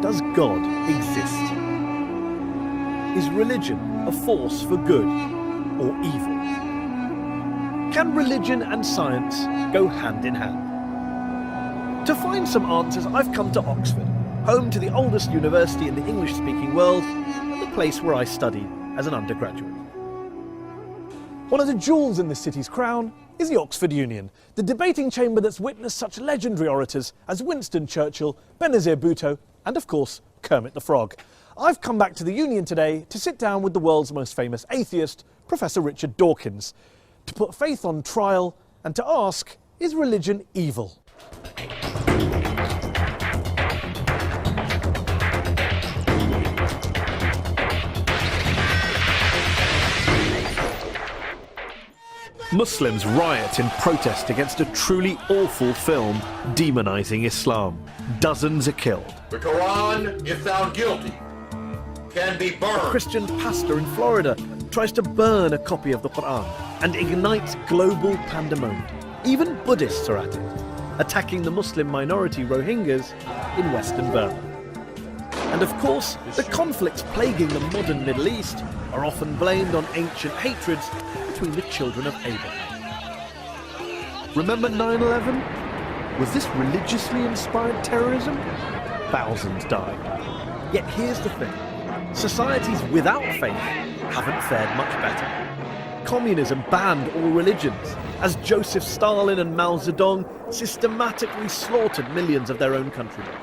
does God exist? Is religion a force for good or evil? Can religion and science go hand in hand? To find some answers, I've come to Oxford, home to the oldest university in the English-speaking world, and the place where I studied as an undergraduate. One of the jewels in the city's crown is the Oxford Union, the debating chamber that's witnessed such legendary orators as Winston Churchill, Benazir Bhutto, and of course, Kermit the Frog. I've come back to the Union today to sit down with the world's most famous atheist, Professor Richard Dawkins, to put faith on trial and to ask, is religion evil? Muslims riot in protest against a truly awful film demonising Islam. Dozens are killed. The Quran, if found guilty, can be burned. A Christian pastor in Florida tries to burn a copy of the Quran and ignites global pandemonium. Even Buddhists are at it, attacking the Muslim minority Rohingyas in Western Burma. And of course, the conflicts plaguing the modern Middle East are often blamed on ancient hatreds between the children of Abraham. Remember 9/11? Was this religiously inspired terrorism? Thousands died. Yet here's the thing. Societies without faith haven't fared much better. Communism banned all religions, as Joseph Stalin and Mao Zedong systematically slaughtered millions of their own countrymen.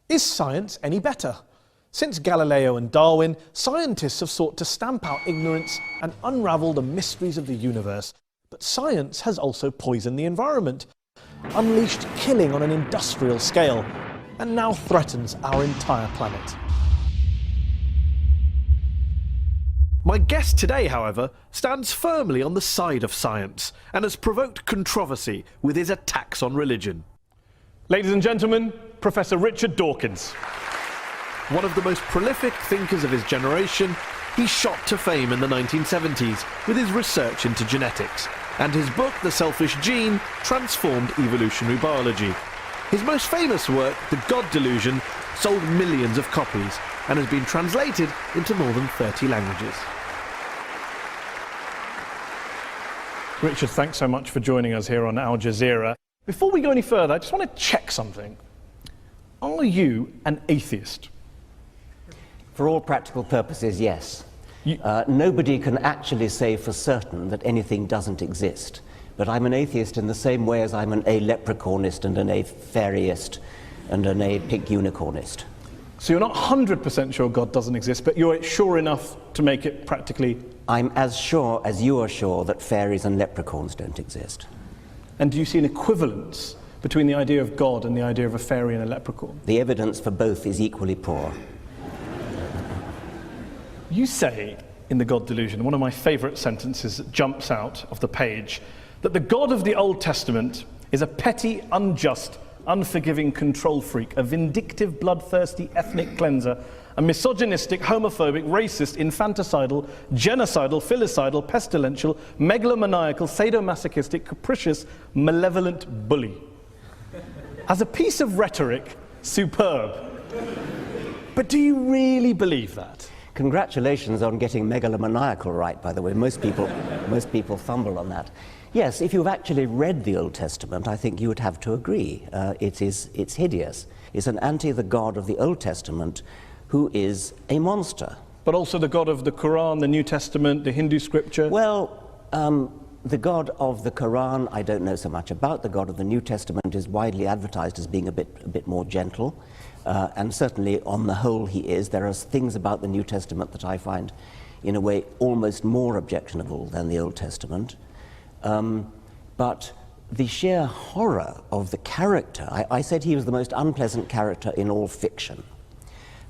Is science any better? Since Galileo and Darwin, scientists have sought to stamp out ignorance and unravel the mysteries of the universe. But science has also poisoned the environment, unleashed killing on an industrial scale, and now threatens our entire planet. My guest today, however, stands firmly on the side of science and has provoked controversy with his attacks on religion. Ladies and gentlemen, Professor Richard Dawkins. One of the most prolific thinkers of his generation, he shot to fame in the 1970s with his research into genetics, and his book, The Selfish Gene, transformed evolutionary biology. His most famous work, The God Delusion, sold millions of copies and has been translated into more than 30 languages. Richard, thanks so much for joining us here on Al Jazeera. Before we go any further, I just want to check something. Are you an atheist? For all practical purposes, yes. Nobody can actually say for certain that anything doesn't exist. But I'm an atheist in the same way as I'm an a-leprechaunist and an a-fairyist and an a-pink unicornist. So you're not 100% sure God doesn't exist, but you're sure enough to make it practically... I'm as sure as you are sure that fairies and leprechauns don't exist. And do you see an equivalence between the idea of God and the idea of a fairy and a leprechaun? The evidence for both is equally poor. You say, in The God Delusion, one of my favourite sentences that jumps out of the page, that the God of the Old Testament is a petty, unjust, unforgiving control freak, a vindictive, bloodthirsty ethnic cleanser, a misogynistic, homophobic, racist, infanticidal, genocidal, filicidal, pestilential, megalomaniacal, sadomasochistic, capricious, malevolent bully. As a piece of rhetoric, superb. But do you really believe that? Congratulations on getting megalomaniacal right, by the way. Most people fumble on that. Yes, if you've actually read the Old Testament, I think you would have to agree. It's hideous. It's an the God of the Old Testament who is a monster. But also the God of the Quran, the New Testament, the Hindu scripture? Well, the God of the Quran, I don't know so much about. The God of the New Testament is widely advertised as being a bit more gentle. And certainly, on the whole, he is. There are things about the New Testament that I find, in a way, almost more objectionable than the Old Testament. But the sheer horror of the character, I said he was the most unpleasant character in all fiction,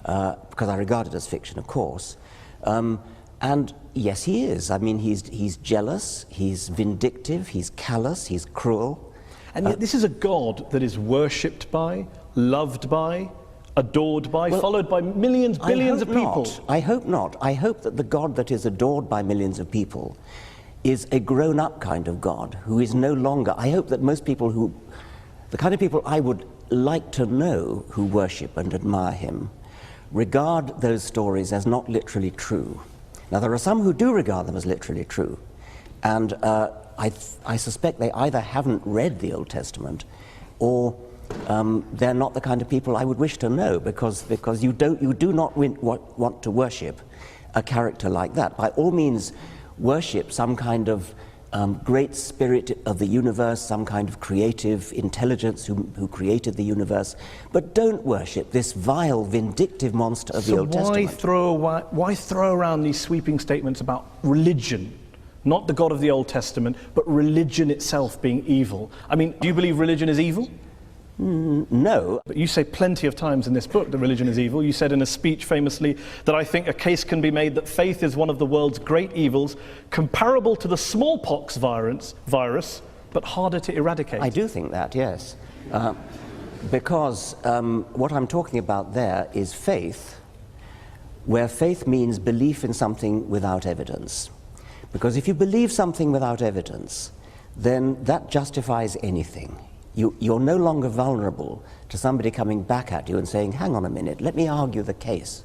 because I regard it as fiction, of course. And yes, he is. I mean, he's jealous, he's vindictive, he's callous, he's cruel. And yet this is a God that is worshipped by, loved by, adored by, followed by millions, billions of people. I hope not. I hope that the God that is adored by millions of people is a grown-up kind of God who is no longer... I hope that most people the kind of people I would like to know who worship and admire him regard those stories as not literally true. Now, there are some who do regard them as literally true, and I suspect they either haven't read the Old Testament or they're not the kind of people I would wish to know, because you do not want to worship a character like that. By all means, worship some kind of great spirit of the universe, some kind of creative intelligence who created the universe, but don't worship this vile, vindictive monster of the Old Testament. Why throw around these sweeping statements about religion? Not the God of the Old Testament, but religion itself being evil. I mean, do you believe religion is evil? No. But you say plenty of times in this book that religion is evil. You said in a speech famously that I think a case can be made that faith is one of the world's great evils, comparable to the smallpox virus, but harder to eradicate. I do think that, yes. Because what I'm talking about there is faith, where faith means belief in something without evidence. Because if you believe something without evidence, then that justifies anything. You're no longer vulnerable to somebody coming back at you and saying, hang on a minute, let me argue the case.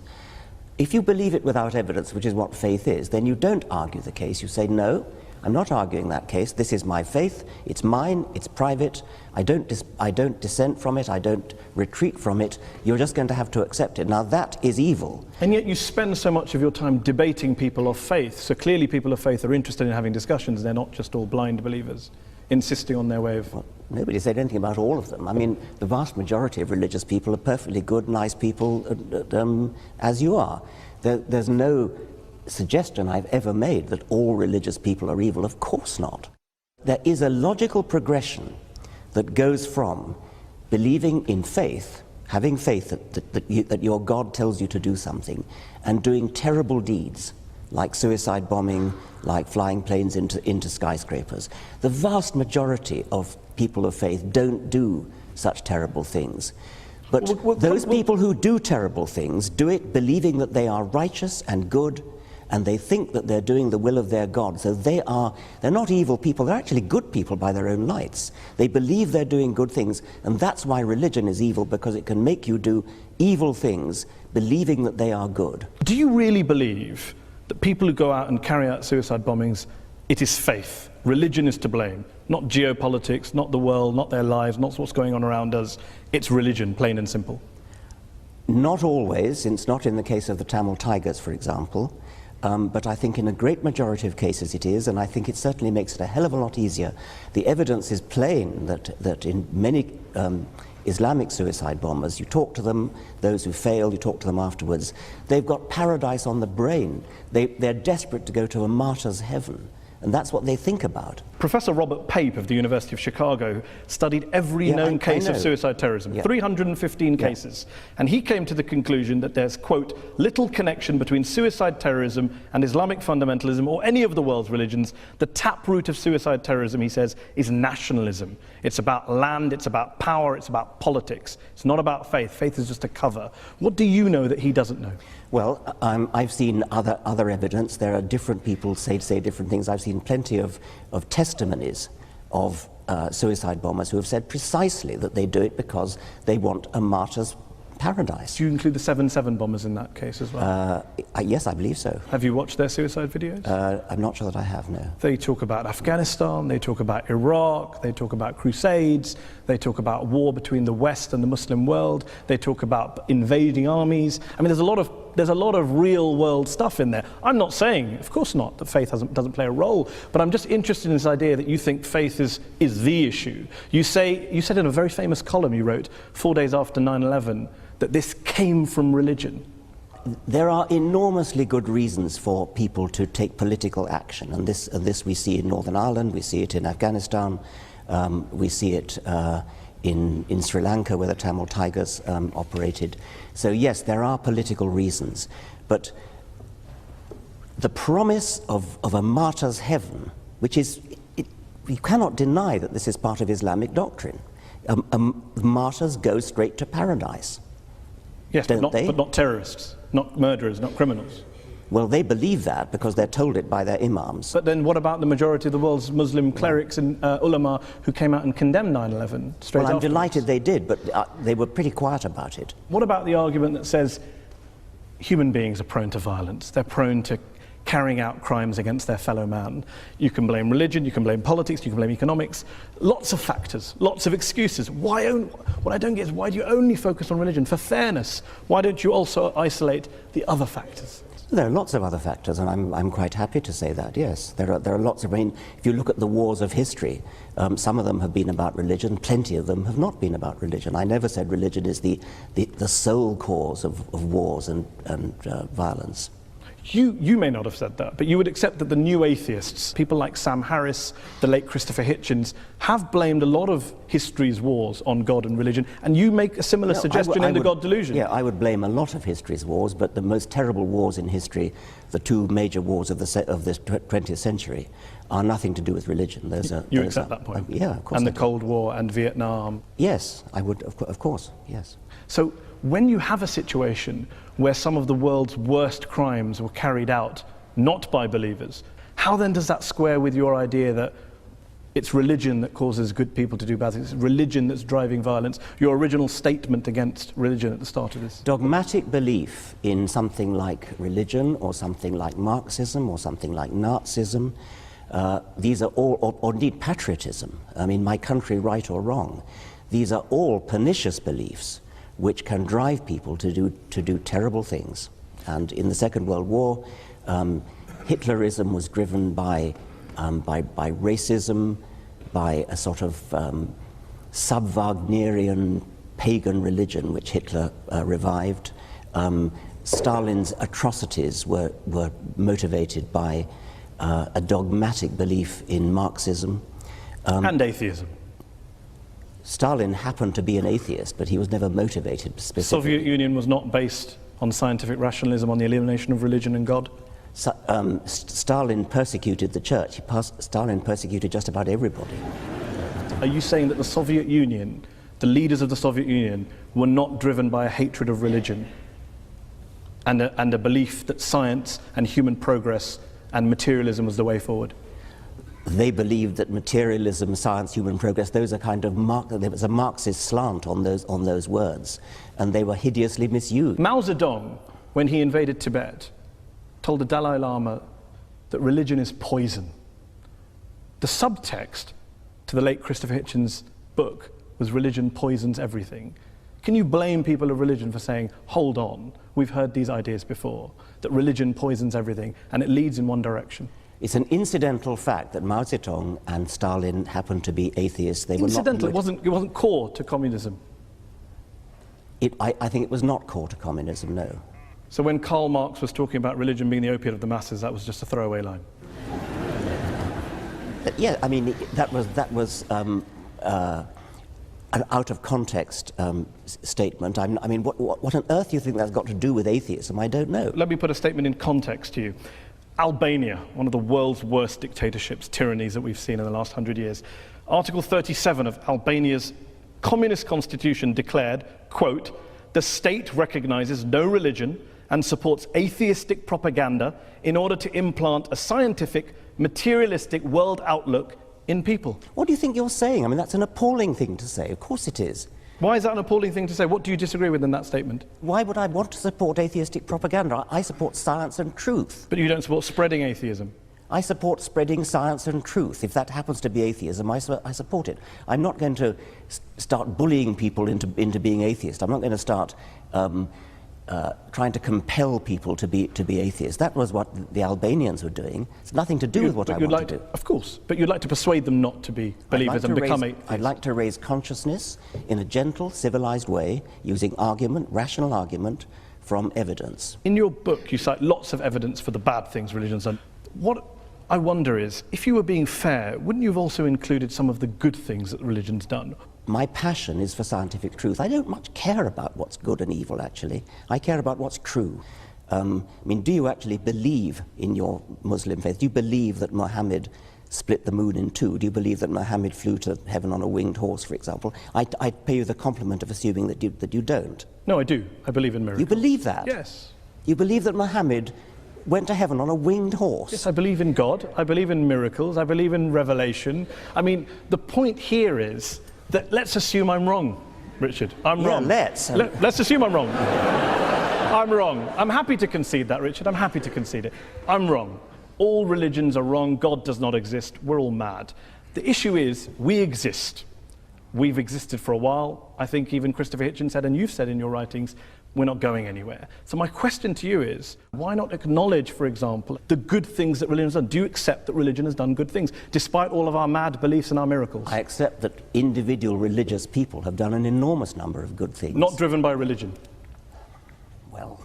If you believe it without evidence, which is what faith is, then you don't argue the case. You say, no, I'm not arguing that case. This is my faith. It's mine. It's private. I don't dissent from it. I don't retreat from it. You're just going to have to accept it. Now, that is evil. And yet you spend so much of your time debating people of faith. So clearly people of faith are interested in having discussions. They're not just all blind believers insisting on their way of... Well, nobody said anything about all of them. I mean, the vast majority of religious people are perfectly good, nice people, as you are. There's no suggestion I've ever made that all religious people are evil. Of course not. There is a logical progression that goes from believing in faith, having faith that your God tells you to do something, and doing terrible deeds, like suicide bombing, like flying planes into skyscrapers. The vast majority of people of faith don't do such terrible things. But those people who do terrible things do it believing that they are righteous and good, and they think that they're doing the will of their God. So they're not evil people, they're actually good people by their own lights. They believe they're doing good things, and that's why religion is evil, because it can make you do evil things believing that they are good. Do you really believe that people who go out and carry out suicide bombings, it is faith? Religion is to blame, not geopolitics, not the world, not their lives, not what's going on around us. It's religion, plain and simple. Not always, it's not in the case of the Tamil Tigers, for example, but I think in a great majority of cases it is, and I think it certainly makes it a hell of a lot easier. The evidence is plain that in many Islamic suicide bombers, you talk to them, those who fail, you talk to them afterwards, they've got paradise on the brain. They're desperate to go to a martyr's heaven. And that's what they think about. Professor Robert Pape of the University of Chicago studied every known case of suicide terrorism, 315 cases. And he came to the conclusion that there's, quote, little connection between suicide terrorism and Islamic fundamentalism or any of the world's religions. The taproot of suicide terrorism, he says, is nationalism. It's about land, it's about power, it's about politics. It's not about faith. Faith is just a cover. What do you know that he doesn't know? Well, I've seen other evidence. There are different people say different things. I've seen plenty of testimonies of suicide bombers who have said precisely that they do it because they want a martyr's paradise. Do you include the 7/7 bombers in that case as well? Yes, I believe so. Have you watched their suicide videos? I'm not sure that I have, no. They talk about Afghanistan, they talk about Iraq, they talk about crusades, they talk about war between the West and the Muslim world, they talk about invading armies. I mean, there's a lot of real world stuff in there. I'm not saying, of course not, that faith doesn't play a role, but I'm just interested in this idea that you think faith is the issue. You said in a very famous column you wrote 4 days after 9/11 that this came from religion. There are enormously good reasons for people to take political action, and this we see in Northern Ireland, we see it in Afghanistan, we see it in Sri Lanka, where the Tamil Tigers operated. So yes, there are political reasons, but the promise of a martyr's heaven, which is, you cannot deny that this is part of Islamic doctrine. Martyrs go straight to paradise. Yes, but not terrorists, not murderers, not criminals. Well, they believe that because they're told it by their imams. But then what about the majority of the world's Muslim clerics and ulama who came out and condemned 9/11 straight Well, I'm afterwards? delighted they did, but they were pretty quiet about it. What about the argument that says human beings are prone to violence, they're prone to carrying out crimes against their fellow man? You can blame religion, you can blame politics, you can blame economics, lots of factors, lots of excuses. What I don't get is, why do you only focus on religion? For fairness, why don't you also isolate the other factors? There are lots of other factors, and I'm quite happy to say that, yes. There are lots of, I mean, if you look at the wars of history, some of them have been about religion, plenty of them have not been about religion. I never said religion is the sole cause of wars and violence. You may not have said that, but you would accept that the new atheists, people like Sam Harris, the late Christopher Hitchens, have blamed a lot of history's wars on God and religion, and you make a similar suggestion in The God Delusion. Yeah, I would blame a lot of history's wars, but the most terrible wars in history, the two major wars of the 20th century, are nothing to do with religion. You accept that point? Yeah, of course. And the Cold War and Vietnam? Yes, I would, of course, yes. So when you have a situation where some of the world's worst crimes were carried out not by believers, how then does that square with your idea that it's religion that causes good people to do bad things, it's religion that's driving violence, your original statement against religion at the start of this? Dogmatic belief in something like religion or something like Marxism or something like Nazism, these are all, or indeed patriotism, I mean, my country, right or wrong, these are all pernicious beliefs which can drive people to do terrible things. And in the Second World War, Hitlerism was driven by racism, by a sort of sub-Wagnerian pagan religion which Hitler revived. Stalin's atrocities were motivated by a dogmatic belief in Marxism. And atheism. Stalin happened to be an atheist, but he was never motivated specifically. The Soviet Union was not based on scientific rationalism, on the elimination of religion and God? Stalin persecuted the church. Stalin persecuted just about everybody. Are you saying that the Soviet Union, the leaders of the Soviet Union, were not driven by a hatred of religion and a belief that science and human progress and materialism was the way forward? They believed that materialism, science, human progress, those are kind of there was a Marxist slant on those words, and they were hideously misused. Mao Zedong, when he invaded Tibet, told the Dalai Lama that religion is poison. The subtext to the late Christopher Hitchens' book was religion poisons everything. Can you blame people of religion for saying, hold on, we've heard these ideas before, that religion poisons everything and it leads in one direction? It's an incidental fact that Mao Zedong and Stalin happened to be atheists. They incidental, were not it wasn't core to communism. I think it was not core to communism, no. So when Karl Marx was talking about religion being the opiate of the masses, that was just a throwaway line? Yeah, I mean, that was an out of context statement. I mean, what on earth do you think that's got to do with atheism? I don't know. Let me put a statement in context to you. Albania, one of the world's worst dictatorships, tyrannies that we've seen in the last 100 years. Article 37 of Albania's communist constitution declared, quote, "The state recognizes no religion and supports atheistic propaganda in order to implant a scientific, materialistic world outlook in people." What do you think you're saying? I mean, that's an appalling thing to say. Of course it is. Why is that an appalling thing to say? What do you disagree with in that statement? Why would I want to support atheistic propaganda? I support science and truth. But you don't support spreading atheism. I support spreading science and truth. If that happens to be atheism, I support it. I'm not going to start bullying people into being atheist. I'm not going to start trying to compel people to be atheists. That was what the Albanians were doing. It's nothing to do with what I want to do. Of course, but you'd like to persuade them not to be believers and become atheists. I'd like to raise consciousness in a gentle, civilized way, using argument, rational argument, from evidence. In your book, you cite lots of evidence for the bad things religion's done. What I wonder is, if you were being fair, wouldn't you have also included some of the good things that religion's done? My passion is for scientific truth. I don't much care about what's good and evil, actually. I care about what's true. I mean, do you actually believe in your Muslim faith? Do you believe that Muhammad split the moon in two? Do you believe that Muhammad flew to heaven on a winged horse, for example? I'd pay you the compliment of assuming that you don't. No, I do. I believe in miracles. You believe that? Yes. You believe that Muhammad went to heaven on a winged horse. Yes, I believe in God, I believe in miracles, I believe in revelation. I mean, the point here is that let's assume I'm wrong, Richard. I'm wrong. Let's. Let's assume I'm wrong. I'm wrong. I'm happy to concede that, Richard. I'm happy to concede it. I'm wrong. All religions are wrong. God does not exist. We're all mad. The issue is, we exist. We've existed for a while. I think even Christopher Hitchens said, and you've said in your writings, we're not going anywhere. So my question to you is, why not acknowledge, for example, the good things that religion has done? Do you accept that religion has done good things, despite all of our mad beliefs and our miracles? I accept that individual religious people have done an enormous number of good things. Not driven by religion? Well,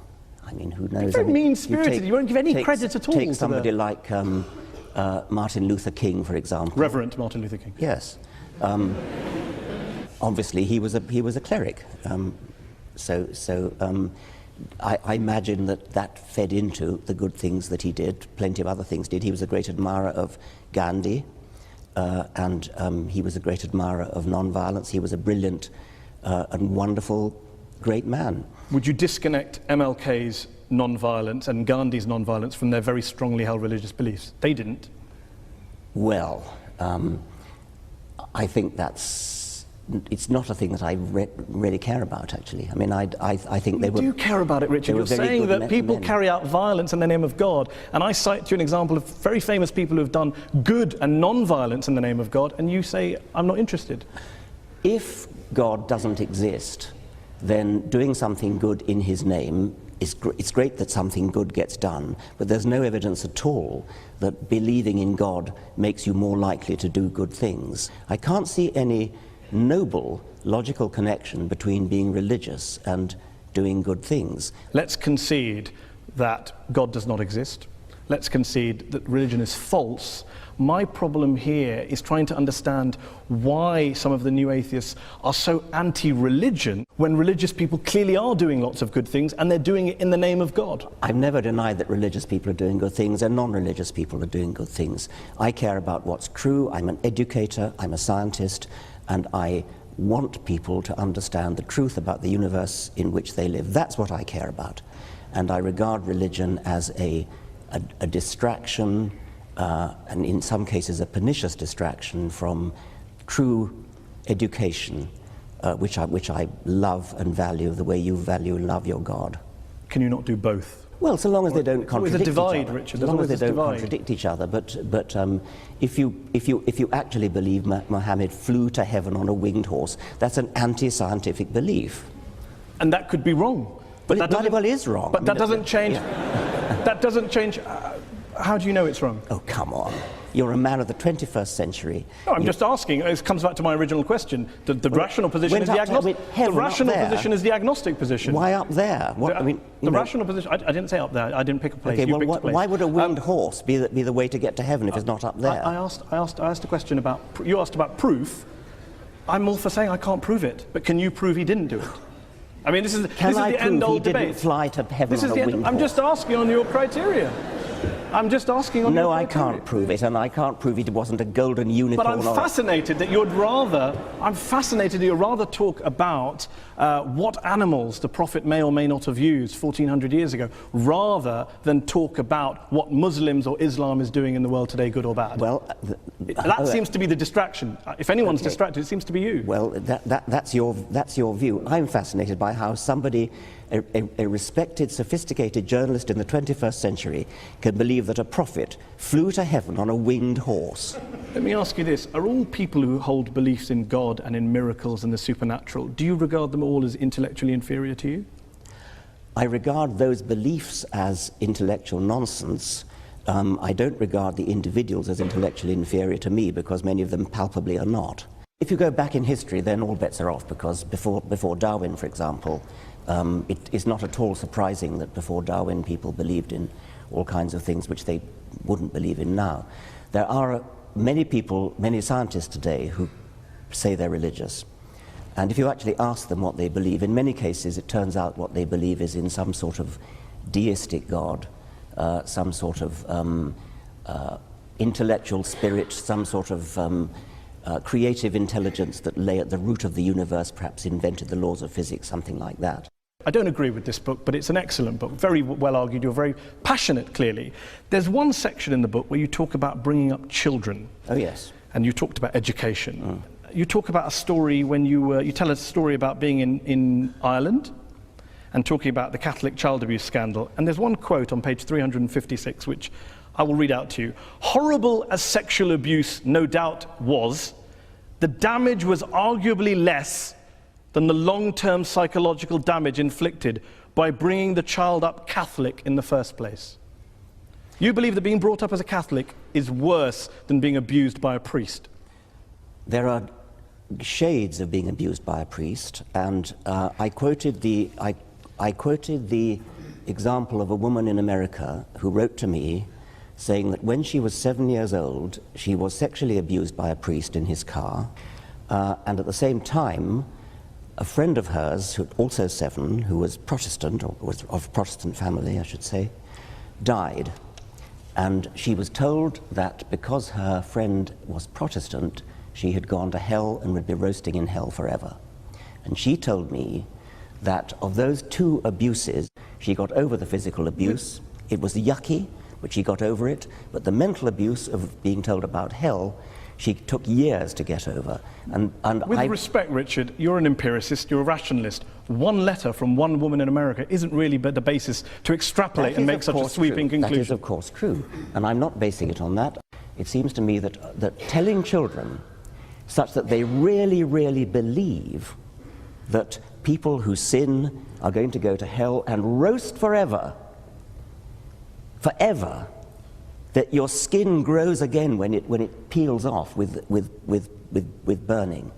I mean, who knows? You're very mean-spirited. You won't give any credit at all. Take somebody like Martin Luther King, for example. Reverend Martin Luther King. Yes. Obviously, he was a cleric. I imagine that fed into the good things that he did. Plenty of other things did. He was a great admirer of Gandhi, and he was a great admirer of non-violence. He was a brilliant and wonderful, great man. Would you disconnect MLK's non-violence and Gandhi's non-violence from their very strongly held religious beliefs? They didn't. Well, I think it's not a thing that I really care about, actually. I mean, I think they were... You do care about it, Richard. You're saying that people carry out violence in the name of God, and I cite to you an example of very famous people who have done good and non-violence in the name of God, and you say, I'm not interested. If God doesn't exist, then doing something good in his name it's great that something good gets done, but there's no evidence at all that believing in God makes you more likely to do good things. I can't see any noble, logical connection between being religious and doing good things. Let's concede that God does not exist. Let's concede that religion is false. My problem here is trying to understand why some of the new atheists are so anti-religion when religious people clearly are doing lots of good things and they're doing it in the name of God. I've never denied that religious people are doing good things and non-religious people are doing good things. I care about what's true. I'm an educator, I'm a scientist, and I want people to understand the truth about the universe in which they live. That's what I care about. And I regard religion as a distraction, and in some cases a pernicious distraction from true education, which I love and value the way you value and love your God. Can you not do both? Well, so long as they don't contradict each other. Richard. As long as they don't contradict each other. But if you actually believe Muhammad flew to heaven on a winged horse, that's an anti-scientific belief. And that could be wrong. But it bloody well is wrong. But that doesn't change. That doesn't change. How do you know it's wrong? Oh, come on. You're a man of the 21st century. No, I'm just asking. It comes back to my original question. The rational position is the agnostic. The rational position is the agnostic position. Why up there? What, I mean, the rational position. I didn't say up there. I didn't pick a place. Okay, you well, picked a place. why would a winged horse be the way to get to heaven if it's not up there? I asked a question about. You asked about proof. I'm all for saying I can't prove it, but can you prove he didn't do it? I mean, this is the end-all debate. He didn't fly to heaven on a winged horse? I'm just asking on your criteria. I'm just asking on your criteria. No, I can't prove it, and I can't prove it wasn't a golden unicorn. But I'm fascinated that you'd rather. I'm fascinated that you'd rather talk about what animals the Prophet may or may not have used 1400 years ago, rather than talk about what Muslims or Islam is doing in the world today, good or bad. Well, that seems to be the distraction. If anyone's distracted, it seems to be you. Well, that's your view. I'm fascinated by how somebody, a respected, sophisticated journalist in the 21st century, can believe that a prophet flew to heaven on a winged horse. Let me ask you this. Are all people who hold beliefs in God and in miracles and the supernatural, do you regard them all as intellectually inferior to you? I regard those beliefs as intellectual nonsense. I don't regard the individuals as intellectually inferior to me, because many of them palpably are not. If you go back in history, then all bets are off, because before Darwin, for example, it is not at all surprising that before Darwin people believed in all kinds of things which they wouldn't believe in now. There are many people, many scientists today who say they're religious. And if you actually ask them what they believe, in many cases it turns out what they believe is in some sort of deistic God, some sort of intellectual spirit, some sort of creative intelligence that lay at the root of the universe, perhaps invented the laws of physics, something like that. I don't agree with this book, but it's an excellent book, very well argued. You're very passionate, clearly. There's one section in the book where you talk about bringing up children. Oh, yes. And you talked about education. You talk about a story when you tell a story about being in Ireland and talking about the Catholic child abuse scandal. And there's one quote on page 356, which I will read out to you. Horrible as sexual abuse no doubt was, the damage was arguably less than the long-term psychological damage inflicted by bringing the child up Catholic in the first place. You believe that being brought up as a Catholic is worse than being abused by a priest? There are shades of being abused by a priest, and I quoted the example of a woman in America who wrote to me saying that when she was 7 years old, she was sexually abused by a priest in his car, and at the same time, a friend of hers, who also 7, who was Protestant, or was of Protestant family, I should say, died. And she was told that because her friend was Protestant, she had gone to hell and would be roasting in hell forever. And she told me that of those 2 abuses, she got over the physical abuse. It was yucky, but she got over it. But the mental abuse of being told about hell, she took years to get over. And with respect, Richard, you're an empiricist, you're a rationalist. One letter from one woman in America isn't really the basis to extrapolate and make such a sweeping conclusion. That is, of course, true. And I'm not basing it on that. It seems to me that telling children such that they really, really believe that people who sin are going to go to hell and roast forever, that your skin grows again when it peels off with burning.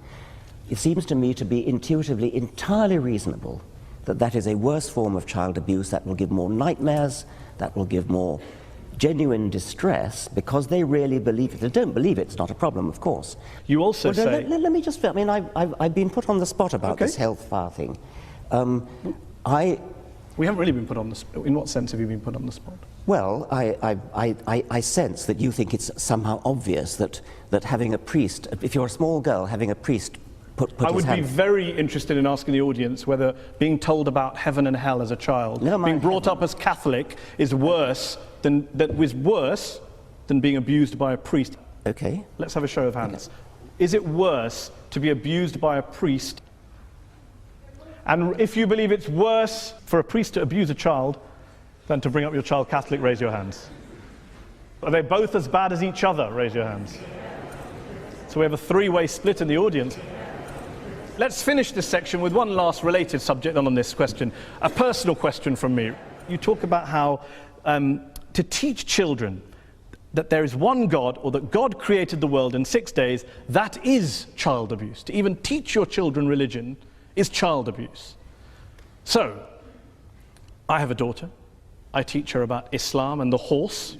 It seems to me to be intuitively entirely reasonable that that is a worse form of child abuse, that will give more nightmares, that will give more genuine distress, because they really believe it. If they don't believe it, it's not a problem, of course. You also say... Let me just... I mean, I've been put on the spot about this health fire thing. We haven't really been put on the spot. In what sense have you been put on the spot? Well, I sense that you think it's somehow obvious that having a priest, if you're a small girl, having a priest put his hand... I would be very interested in asking the audience whether being told about heaven and hell as a child, being brought up as Catholic, is worse than being abused by a priest. Okay. Let's have a show of hands. Okay. Is it worse to be abused by a priest? And if you believe it's worse for a priest to abuse a child than to bring up your child Catholic, raise your hands. Are they both as bad as each other? Raise your hands. So we have a 3-way split in the audience. Let's finish this section with one last related subject on this question, a personal question from me. You talk about how to teach children that there is one God, or that God created the world in 6 days, that is child abuse. To even teach your children religion is child abuse. So, I have a daughter. I teach her about Islam and the horse.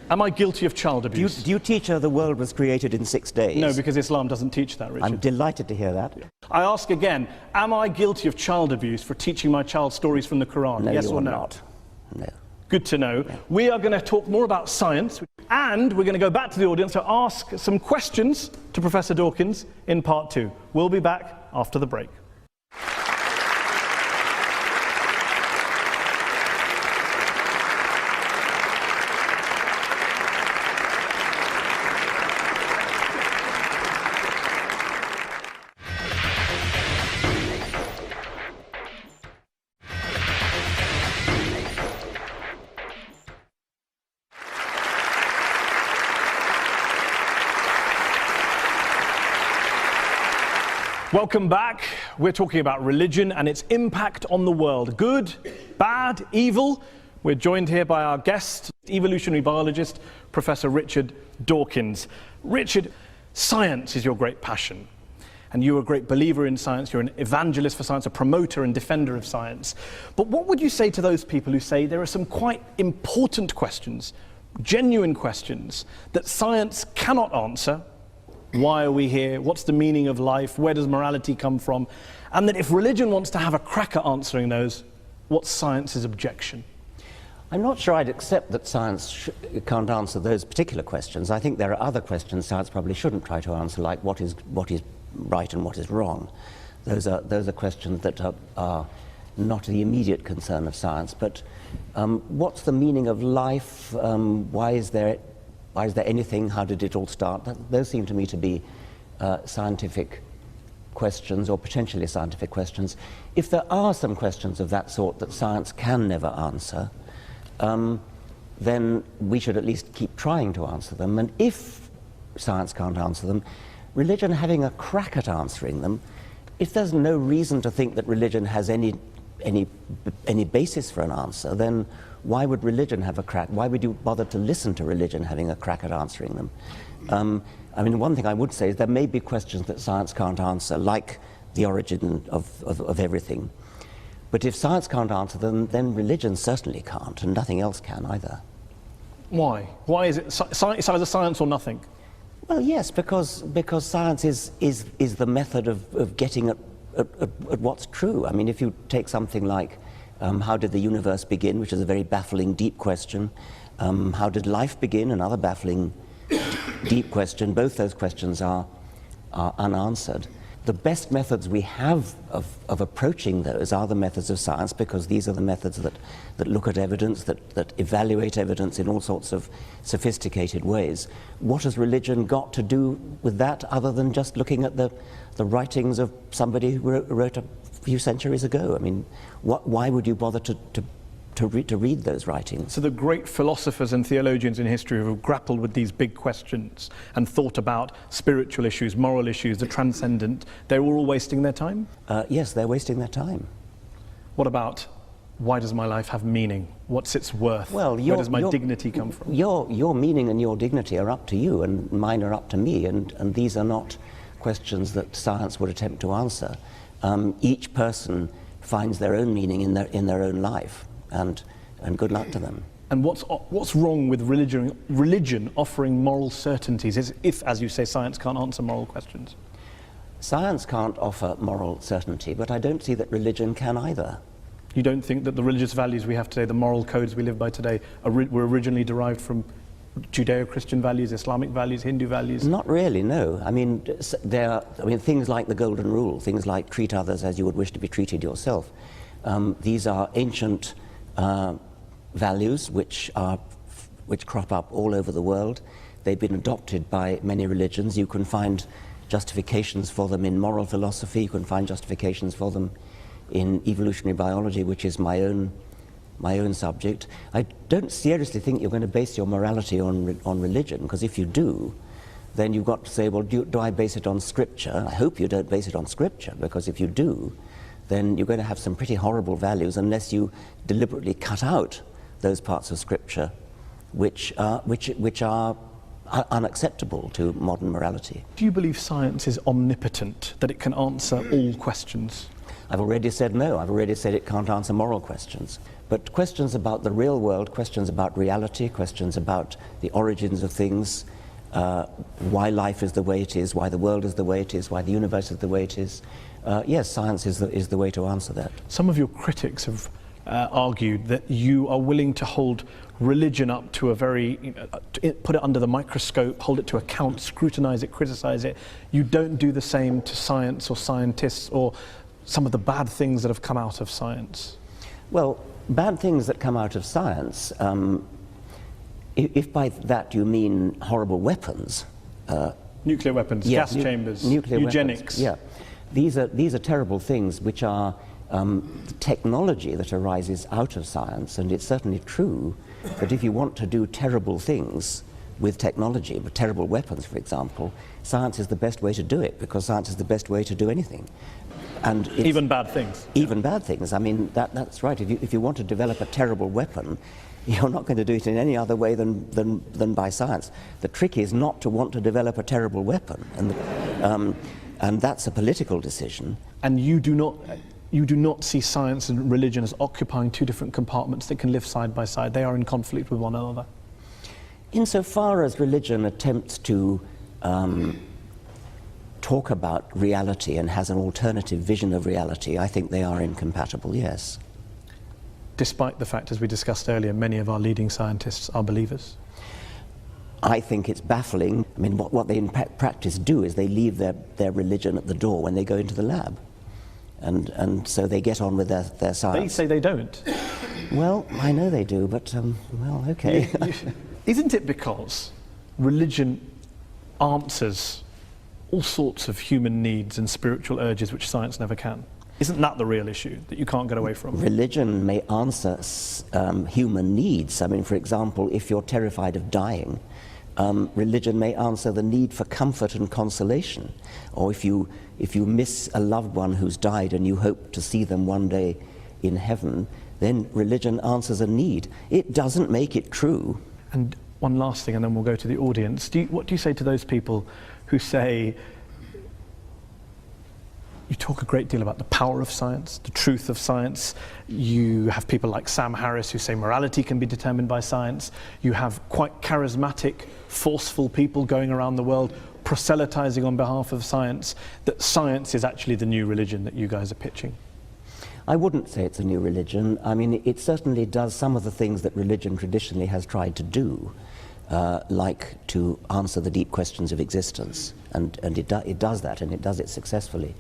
Am I guilty of child abuse? Do you teach her the world was created in 6 days? No, because Islam doesn't teach that, Richard. I'm delighted to hear that. I ask again, am I guilty of child abuse for teaching my child stories from the Quran? No, yes you or are no? Not. No. Good to know. Yeah. We are going to talk more about science, and we're going to go back to the audience to ask some questions to Professor Dawkins in part 2. We'll be back after the break. Welcome back. We're talking about religion and its impact on the world. Good, bad, evil. We're joined here by our guest, evolutionary biologist, Professor Richard Dawkins. Richard, science is your great passion. And you're a great believer in science. You're an evangelist for science, a promoter and defender of science. But what would you say to those people who say there are some quite important questions, genuine questions, that science cannot answer? Why are we here? What's the meaning of life? Where does morality come from? And that if religion wants to have a crack at answering those, what's science's objection? I'm not sure I'd accept that science can't answer those particular questions. I think there are other questions science probably shouldn't try to answer, like what is right and what is wrong. Those are questions that are not the immediate concern of science. But what's the meaning of life? Why is there anything? How did it all start? Those seem to me to be scientific questions, or potentially scientific questions. If there are some questions of that sort that science can never answer, then we should at least keep trying to answer them. And if science can't answer them, religion having a crack at answering them, if there's no reason to think that religion has any basis for an answer, then why would religion have a crack? Why would you bother to listen to religion having a crack at answering them? I mean, one thing I would say is there may be questions that science can't answer, like the origin of everything. But if science can't answer them, then religion certainly can't, and nothing else can either. Why? Why is it it's either science or nothing? Well, yes, because science is the method of getting at what's true. I mean, if you take something like how did the universe begin, which is a very baffling, deep question. How did life begin? Another baffling, deep question. Both those questions are unanswered. The best methods we have of approaching those are the methods of science, because these are the methods that look at evidence, that evaluate evidence in all sorts of sophisticated ways. What has religion got to do with that, other than just looking at the writings of somebody who wrote a few centuries ago? I mean, why would you bother to read those writings? So the great philosophers and theologians in history who have grappled with these big questions and thought about spiritual issues, moral issues, the transcendent, they're all wasting their time? Yes, they're wasting their time. What about, why does my life have meaning? What's its worth? Well, where does my dignity come from? Your meaning and your dignity are up to you, and mine are up to me, and these are not questions that science would attempt to answer. Each person finds their own meaning in their own life. And good luck to them. And what's wrong with religion offering moral certainties if, as you say, science can't answer moral questions? Science can't offer moral certainty, but I don't see that religion can either. You don't think that the religious values we have today, the moral codes we live by today, were originally derived from Judeo-Christian values, Islamic values, Hindu values? Not really, no. I mean, things like the Golden Rule, things like treat others as you would wish to be treated yourself. These are ancient values which crop up all over the world. They've been adopted by many religions. You can find justifications for them in moral philosophy. You can find justifications for them in evolutionary biology, which is my own subject. I don't seriously think you're going to base your morality on religion, because if you do, then you've got to say, well, do I base it on Scripture? I hope you don't base it on Scripture, because if you do, then you're going to have some pretty horrible values unless you deliberately cut out those parts of Scripture which are unacceptable to modern morality. Do you believe science is omnipotent, that it can answer all questions? I've already said no. I've already said it can't answer moral questions. But questions about the real world, questions about reality, questions about the origins of things, why life is the way it is, why the world is the way it is, why the universe is the way it is, yes, science is the way to answer that. Some of your critics have argued that you are willing to hold religion up to a very, put it under the microscope, hold it to account, scrutinize it, criticize it. You don't do the same to science or scientists or some of the bad things that have come out of science. Well, bad things that come out of science, if by that you mean horrible weapons. Nuclear weapons, yeah, gas chambers, nuclear eugenics. Weapons, yeah. These are terrible things which are technology that arises out of science, and it's certainly true that if you want to do terrible things with technology, with terrible weapons, for example, science is the best way to do it, because science is the best way to do anything. And even bad things. Even bad things. I mean, that's right. If you want to develop a terrible weapon, you're not going to do it in any other way than by science. The trick is not to want to develop a terrible weapon, and that's a political decision. And you do not see science and religion as occupying two different compartments that can live side by side. They are in conflict with one another. Insofar as religion attempts to talk about reality and has an alternative vision of reality, I think they are incompatible, yes. Despite the fact, as we discussed earlier, many of our leading scientists are believers? I think it's baffling. I mean, what they in practice do is they leave their religion at the door when they go into the lab. And so they get on with their science. They say they don't. Well, I know they do, but, well, okay. Isn't it because religion answers all sorts of human needs and spiritual urges which science never can? Isn't that the real issue that you can't get away from? Religion may answer human needs. I mean, for example, if you're terrified of dying, religion may answer the need for comfort and consolation. Or if you miss a loved one who's died and you hope to see them one day in heaven, then religion answers a need. It doesn't make it true. And one last thing, and then we'll go to the audience. What do you say to those people who say, you talk a great deal about the power of science, the truth of science. You have people like Sam Harris who say morality can be determined by science. You have quite charismatic, forceful people going around the world proselytizing on behalf of science, that science is actually the new religion that you guys are pitching. I wouldn't say it's a new religion. I mean, it certainly does some of the things that religion traditionally has tried to do, like to answer the deep questions of existence. And it does that, and it does it successfully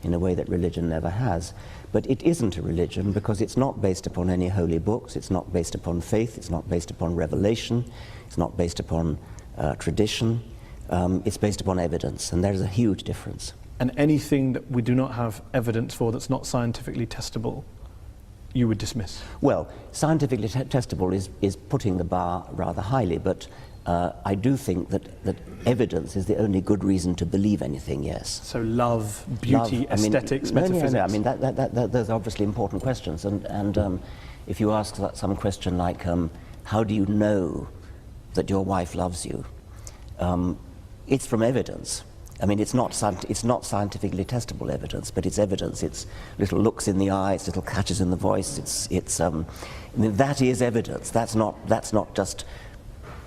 in a way that religion never has. But it isn't a religion because it's not based upon any holy books, it's not based upon faith, it's not based upon revelation, it's not based upon tradition, it's based upon evidence, and there's a huge difference. And anything that we do not have evidence for that's not scientifically testable, you would dismiss? Well, scientifically testable is putting the bar rather highly, but I do think that evidence is the only good reason to believe anything, yes. So love, beauty, aesthetics, metaphysics? No, I mean, those are obviously important questions. And if you ask some question like, how do you know that your wife loves you? It's from evidence. I mean, it's not scientifically testable evidence, but it's evidence. It's little looks in the eye, it's little catches in the voice. I mean, that is evidence. That's not just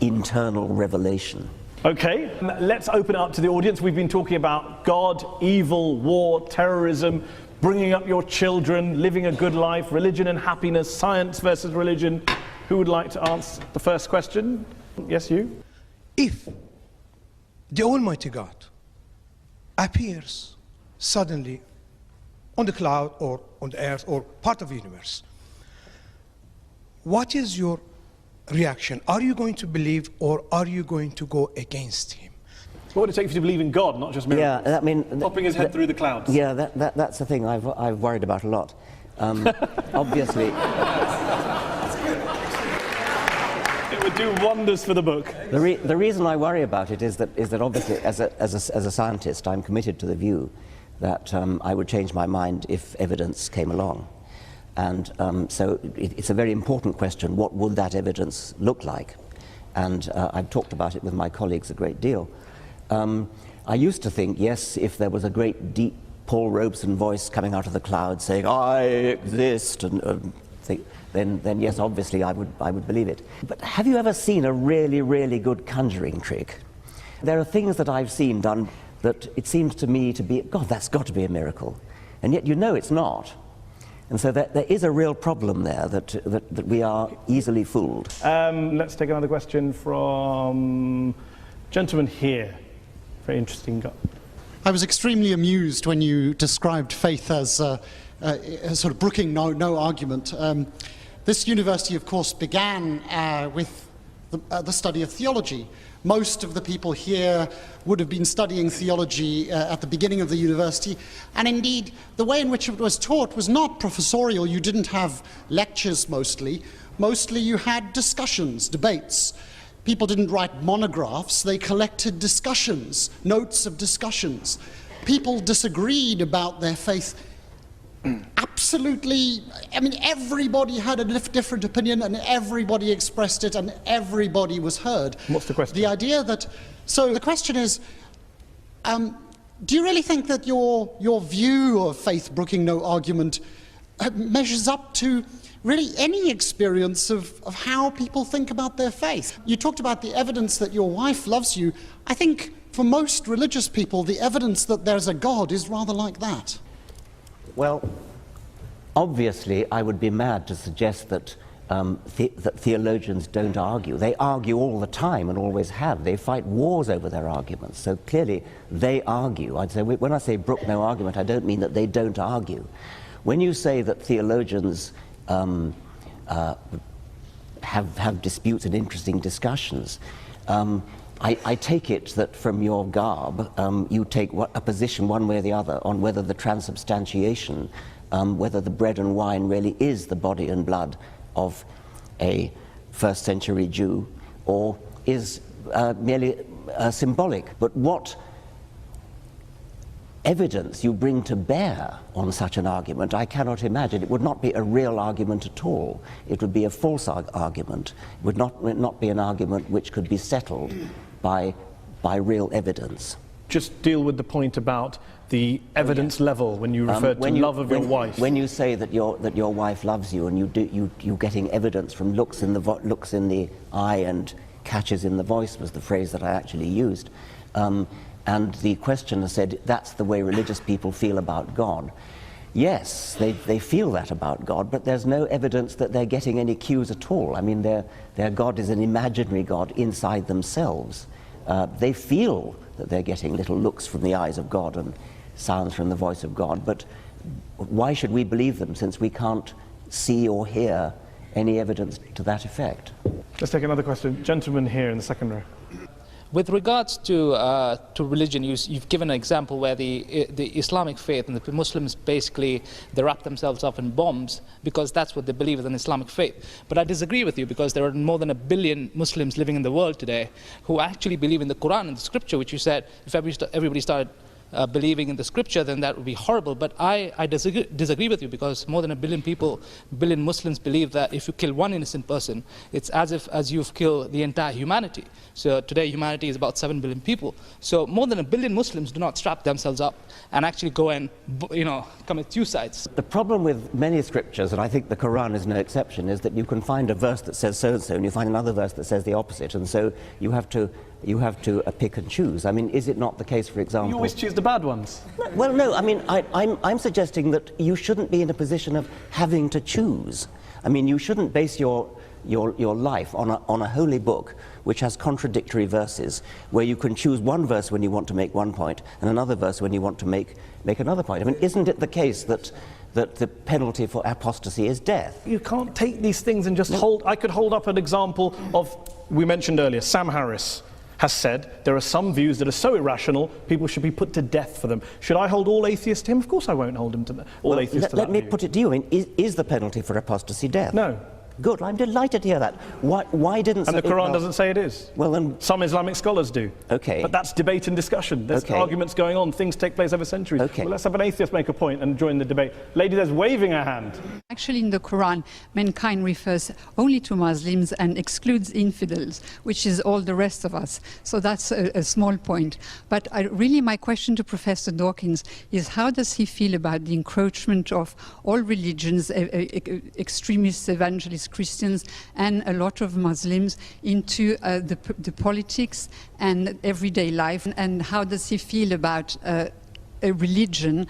internal revelation. Okay, let's open it up to the audience. We've been talking about God, evil, war, terrorism, bringing up your children, living a good life, religion and happiness, science versus religion. Who would like to answer the first question? Yes, you? If the Almighty God appears suddenly on the cloud or on the earth or part of the universe, what is your reaction? Are you going to believe or are you going to go against him? What would it take for you to believe in God, not just miracles? Yeah, I mean, popping his head through the clouds. Yeah, that's the thing I've worried about a lot. Obviously, it would do wonders for the book. the reason I worry about it is that obviously, as a scientist, I'm committed to the view that I would change my mind if evidence came along. And so it's a very important question, what would that evidence look like? And I've talked about it with my colleagues a great deal. I used to think, yes, if there was a great deep Paul Robeson voice coming out of the clouds saying, I exist, then yes, obviously I would believe it. But have you ever seen a really, really good conjuring trick? There are things that I've seen done that it seems to me to be, God, that's got to be a miracle. And yet you know it's not. And so there is a real problem there that we are easily fooled. Let's take another question from gentleman here. Very interesting guy. I was extremely amused when you described faith as sort of brooking no argument. This university, of course, began with the study of theology. Most of the people here would have been studying theology at the beginning of the university, and indeed the way in which it was taught was not professorial. You didn't have lectures mostly. Mostly you had discussions, debates. People didn't write monographs, they collected discussions, notes of discussions. People disagreed about their faith. Absolutely, I mean, everybody had a different opinion and everybody expressed it and everybody was heard. What's the question? The idea that, so the question is, do you really think that your view of faith brooking no argument measures up to really any experience of how people think about their faith? You talked about the evidence that your wife loves you. I think for most religious people, the evidence that there's a God is rather like that. Well, obviously, I would be mad to suggest that that theologians don't argue. They argue all the time and always have. They fight wars over their arguments. So clearly they argue. I'd say, when I say brook no argument, I don't mean that they don't argue. When you say that theologians have disputes and interesting discussions, I take it that from your garb you take a position one way or the other on whether the transubstantiation, whether the bread and wine really is the body and blood of a first century Jew or is merely symbolic. But what evidence you bring to bear on such an argument, I cannot imagine. It would not be a real argument at all. It would be a false argument. It would not be an argument which could be settled by real evidence. Just deal with the point about the evidence level when you refer to love of your wife. When you say that your wife loves you, and you're getting evidence from looks in the eye and catches in the voice was the phrase that I actually used. And the questioner said, that's the way religious people feel about God. Yes, they feel that about God, but there's no evidence that they're getting any cues at all. I mean, their God is an imaginary God inside themselves. They feel that they're getting little looks from the eyes of God and sounds from the voice of God, but why should we believe them since we can't see or hear any evidence to that effect? Let's take another question. Gentleman here in the second row. With regards to religion, you've given an example where the Islamic faith and the Muslims basically they wrap themselves up in bombs because that's what they believe is an Islamic faith. But I disagree with you because there are more than 1 billion Muslims living in the world today who actually believe in the Quran and the Scripture, which you said if everybody started believing in the Scripture, then that would be horrible. But I disagree with you because more than 1 billion Muslims believe that if you kill one innocent person, it's as you've killed the entire humanity. So today humanity is about 7 billion people. So more than 1 billion Muslims do not strap themselves up and actually go and commit suicides. The problem with many scriptures, and I think the Quran is no exception, is that you can find a verse that says so-and-so and you find another verse that says the opposite, and so you have to pick and choose. I mean, is it not the case, for example... You always choose the bad ones. Well, no, I mean, I'm suggesting that you shouldn't be in a position of having to choose. I mean, you shouldn't base your life on a holy book which has contradictory verses, where you can choose one verse when you want to make one point and another verse when you want to make another point. I mean, isn't it the case that the penalty for apostasy is death? You can't take these things and just hold... I could hold up an example of, we mentioned earlier, Sam Harris has said there are some views that are so irrational, people should be put to death for them. Should I hold all atheists to him? Of course I won't hold him to all atheists to that view. Let me put it to you. I mean, is the penalty for apostasy death? No. Good, I'm delighted to hear that. Why didn't... And the Quran doesn't say it is. Well, then... Some Islamic scholars do. Okay. But that's debate and discussion. There's arguments going on. Things take place over centuries. Okay. Well, let's have an atheist make a point and join the debate. Lady there's waving her hand. Actually, in the Quran, mankind refers only to Muslims and excludes infidels, which is all the rest of us. So that's a small point. But really, my question to Professor Dawkins is, how does he feel about the encroachment of all religions, extremists, evangelists, Christians, and a lot of Muslims into the politics and everyday life, and how does he feel about a religion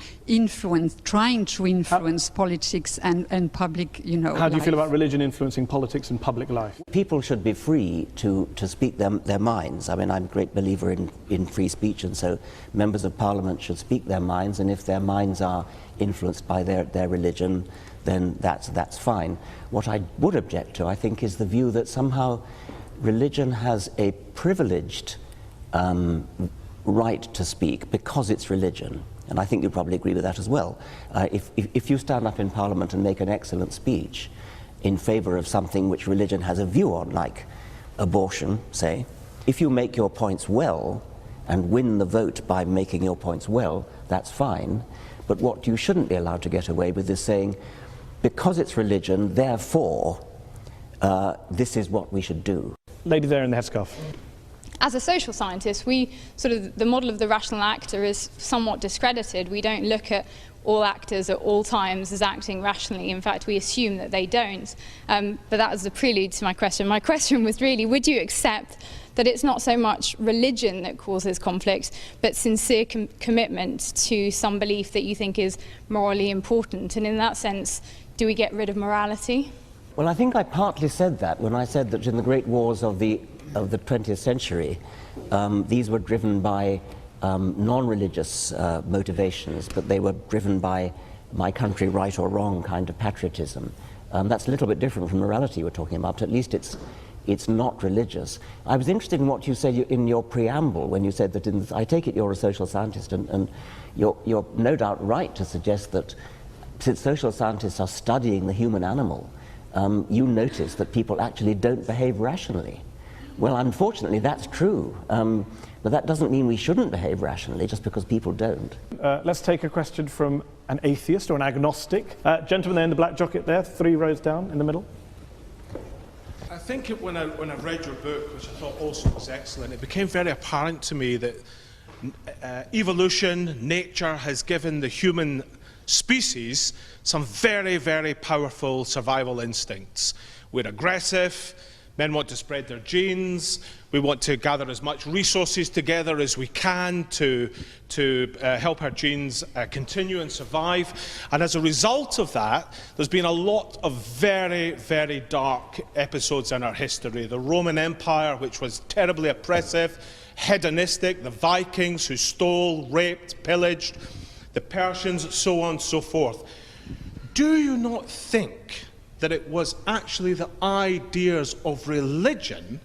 trying to influence politics and public, How do you feel about religion influencing politics and public life? People should be free to speak their minds. I mean, I'm a great believer in free speech, and so members of parliament should speak their minds, and if their minds are influenced by their religion, then that's fine. What I would object to, I think, is the view that somehow religion has a privileged right to speak because it's religion. And I think you probably agree with that as well. If you stand up in Parliament and make an excellent speech in favour of something which religion has a view on, like abortion, say, if you make your points well and win the vote by making your points well, that's fine. But what you shouldn't be allowed to get away with is saying, because it's religion, therefore, this is what we should do. Lady there in the headscarf. As a social scientist, the model of the rational actor is somewhat discredited. We don't look at all actors at all times as acting rationally. In fact, we assume that they don't. But that was the prelude to my question. My question was really, would you accept that it's not so much religion that causes conflict, but sincere commitment to some belief that you think is morally important? And in that sense, do we get rid of morality? Well, I think I partly said that when I said that in the great wars of the 20th century, these were driven by non-religious motivations, but they were driven by my country right or wrong kind of patriotism. That's a little bit different from morality we're talking about, but at least it's not religious. I was interested in what you said in your preamble when you said that, I take it you're a social scientist, and you're no doubt right to suggest that since social scientists are studying the human animal, you notice that people actually don't behave rationally. Well, unfortunately, that's true. But that doesn't mean we shouldn't behave rationally just because people don't. Let's take a question from an atheist or an agnostic. Gentleman there in the black jacket there, 3 rows down in the middle. I think when I read your book, which I thought also was excellent, it became very apparent to me that evolution, nature, has given the human species some very, very powerful survival instincts. We're aggressive, men want to spread their genes, we want to gather as much resources together as we can to help our genes continue and survive. And as a result of that, there's been a lot of very, very dark episodes in our history. The Roman Empire, which was terribly oppressive, hedonistic, the Vikings who stole, raped, pillaged, the Persians, so on and so forth. Do you not think that it was actually the ideas of religion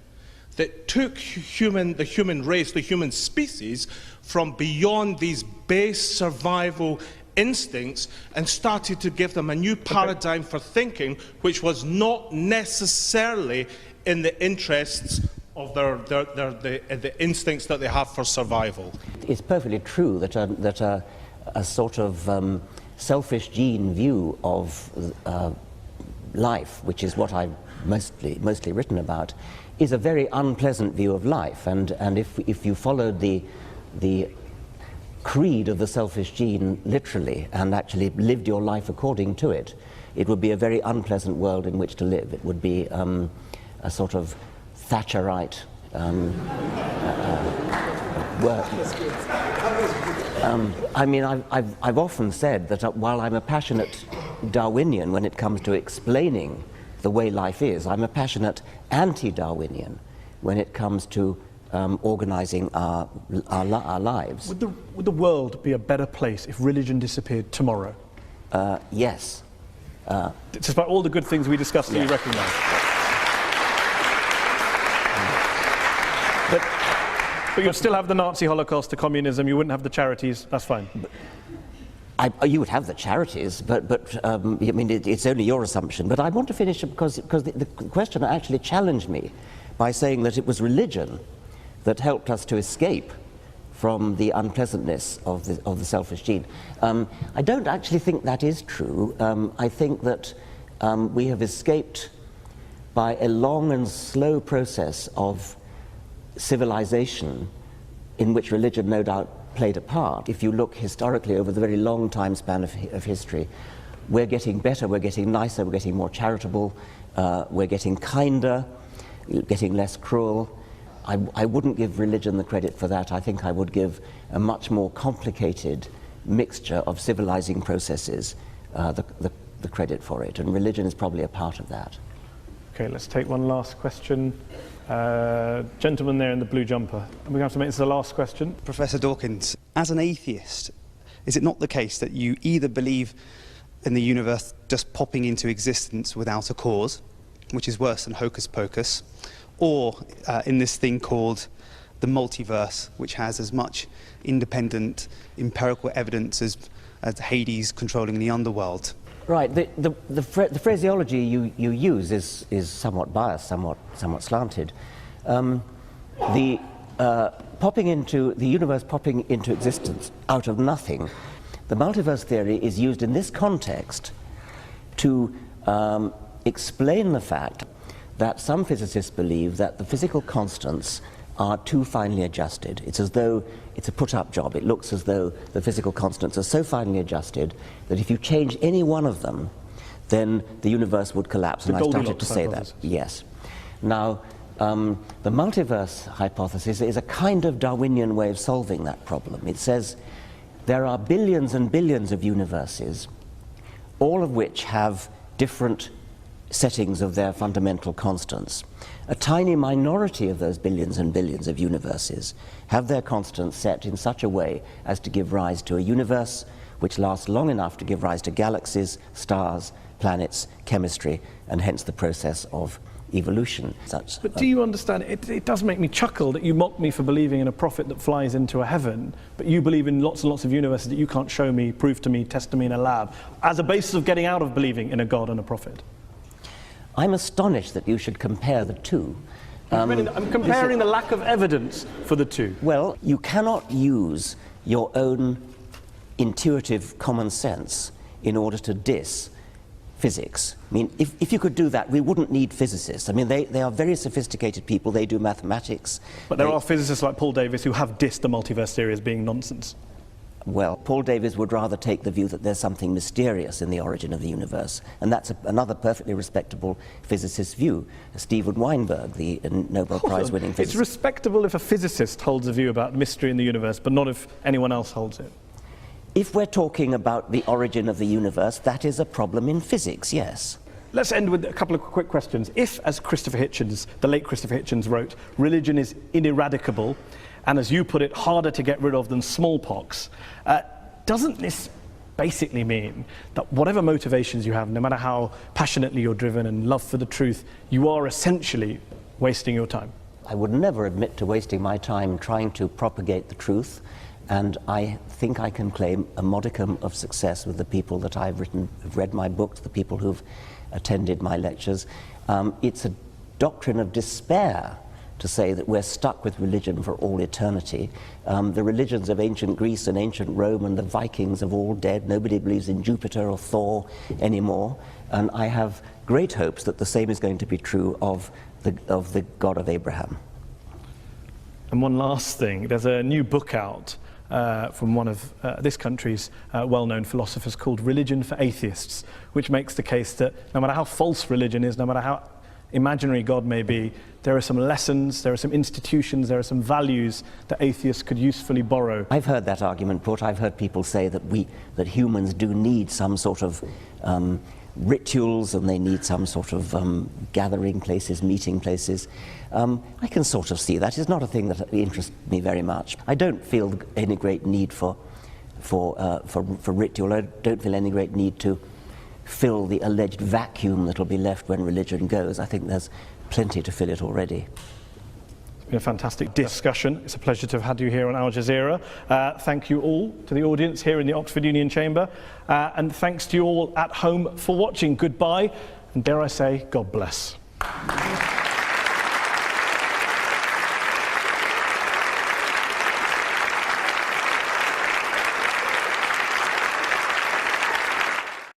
that took the human race, the human species, from beyond these base survival instincts and started to give them a new paradigm for thinking, which was not necessarily in the interests of the instincts that they have for survival? It's perfectly true that a sort of selfish gene view of life, which is what I've mostly written about, is a very unpleasant view of life. And if you followed the creed of the selfish gene literally and actually lived your life according to it, it would be a very unpleasant world in which to live. It would be a sort of Thatcherite work. I mean, I've often said that while I'm a passionate Darwinian when it comes to explaining the way life is, I'm a passionate anti-Darwinian when it comes to organizing our lives. Would the world be a better place if religion disappeared tomorrow? Yes. Despite all the good things we discussed, that you recognise. But you'd still have the Nazi Holocaust, the communism, you wouldn't have the charities, that's fine. You would have the charities, but I mean, it's only your assumption. But I want to finish because the questioner actually challenged me by saying that it was religion that helped us to escape from the unpleasantness of the selfish gene. I don't actually think that is true. I think that we have escaped by a long and slow process of civilization in which religion no doubt played a part. If you look historically over the very long time span of history, we're getting better, we're getting nicer, we're getting more charitable, we're getting kinder, getting less cruel. I wouldn't give religion the credit for that. I think I would give a much more complicated mixture of civilizing processes the credit for it, and religion is probably a part of that. Okay, let's take one last question. Gentleman there in the blue jumper. And we're going to have to make this the last question. Professor Dawkins, as an atheist, is it not the case that you either believe in the universe just popping into existence without a cause, which is worse than hocus pocus, or in this thing called the multiverse, which has as much independent empirical evidence as Hades controlling the underworld? Right. The phraseology you use is somewhat biased, somewhat slanted. The universe popping into existence out of nothing. The multiverse theory is used in this context to explain the fact that some physicists believe that the physical constants are too finely adjusted. It's as though it's a put-up job. It looks as though the physical constants are so finely adjusted that if you change any one of them, then the universe would collapse. And I started to say that. Yes. Now, the multiverse hypothesis is a kind of Darwinian way of solving that problem. It says there are billions and billions of universes, all of which have different settings of their fundamental constants. A tiny minority of those billions and billions of universes have their constants set in such a way as to give rise to a universe which lasts long enough to give rise to galaxies, stars, planets, chemistry, and hence the process of evolution. But do you understand, it does make me chuckle that you mock me for believing in a prophet that flies into a heaven, but you believe in lots and lots of universes that you can't show me, prove to me, test to me in a lab, as a basis of getting out of believing in a God and a prophet. I'm astonished that you should compare the two. I'm comparing the lack of evidence for the two. Well, you cannot use your own intuitive common sense in order to diss physics. I mean, if you could do that, we wouldn't need physicists. I mean, they are very sophisticated people, they do mathematics. But there are physicists like Paul Davies who have dissed the multiverse theory as being nonsense. Well, Paul Davies would rather take the view that there's something mysterious in the origin of the universe, and that's another perfectly respectable physicist's view. Steven Weinberg, the Nobel Prize-winning physicist. It's respectable if a physicist holds a view about mystery in the universe, but not if anyone else holds it. If we're talking about the origin of the universe, that is a problem in physics, yes. Let's end with a couple of quick questions. If, as Christopher Hitchens, the late Christopher Hitchens wrote, religion is ineradicable, and as you put it, harder to get rid of than smallpox, doesn't this basically mean that whatever motivations you have, no matter how passionately you're driven and love for the truth, you are essentially wasting your time? I would never admit to wasting my time trying to propagate the truth, and I think I can claim a modicum of success with the people that I've read my books, the people who've attended my lectures. It's a doctrine of despair to say that we're stuck with religion for all eternity. The religions of ancient Greece and ancient Rome and the Vikings have all dead. Nobody believes in Jupiter or Thor anymore. And I have great hopes that the same is going to be true of the God of Abraham. And one last thing, there's a new book out from one of this country's well-known philosophers called Religion for Atheists, which makes the case that no matter how false religion is, no matter how imaginary God may be, there are some lessons, there are some institutions, there are some values that atheists could usefully borrow. I've heard that argument put. I've heard people say that humans do need some sort of rituals, and they need some sort of gathering places, meeting places. I can sort of see that. It's not a thing that interests me very much. I don't feel any great need for ritual. I don't feel any great need to fill the alleged vacuum that'll be left when religion goes. I think there's plenty to fill it already. It's been a fantastic discussion. It's a pleasure to have had you here on Al Jazeera. Thank you all to the audience here in the Oxford Union Chamber. And thanks to you all at home for watching. Goodbye, and dare I say, God bless.